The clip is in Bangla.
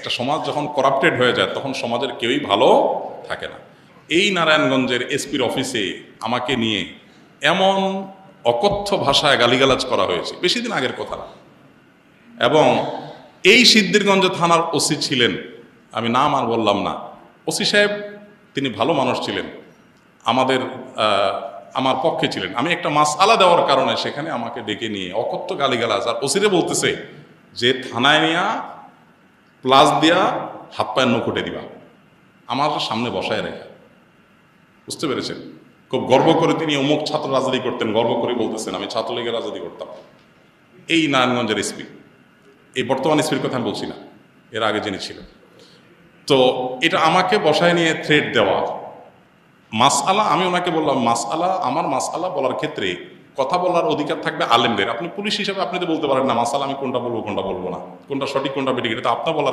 একটা সমাজ যখন করাপ্টেড হয়ে যায় তখন সমাজের কেউই ভালো থাকে না। এই নারায়ণগঞ্জের এসপির অফিসে আমাকে নিয়ে এমন অকথ্য ভাষায় গালিগালাজ করা হয়েছে, বেশি দিন আগের কথা না। এবং এই সিদ্ধিরগঞ্জ থানার ওসি ছিলেন, আমি নাম আর বললাম না, ওসি সাহেব তিনি ভালো মানুষ ছিলেন, আমাদের আমার পক্ষে ছিলেন। আমি একটা মাসআলা দেওয়ার কারণে সেখানে আমাকে ডেকে নিয়ে অকথ্য গালিগালাজ, আর ওসিরে বলতেছে যে থানায় নিয়া প্লাস দিয়া হাত পায়ের নখুটে দিবা, আমার সামনে বসায় রেখে। বুঝতে পেরেছেন? খুব গর্ব করে তিনি অমুক ছাত্র রাজনীতি করতেন, গর্ব করে বলতেছেন আমি ছাত্রলীগের রাজনীতি করতাম। এই নারায়ণগঞ্জের এসপি, এই বর্তমান এসপির কথা আমি বলছি না, এর আগে যিনি ছিলেন। তো এটা আমাকে বসায় নিয়ে থ্রেট দেওয়া, মাসআলা, আমি ওনাকে বললাম মাসআলা, আমার মাসআলা বলার ক্ষেত্রে কথা বলার অধিকার থাকবে আলেমদের। আপনি পুলিশ হিসেবে আপনি তো বলতে পারেন না মাসআলা আমি কোনটা বলবো কোনটা বলবো না, কোনটা সঠিক কোনটা বেঠিক, এটা তো আপনার বলার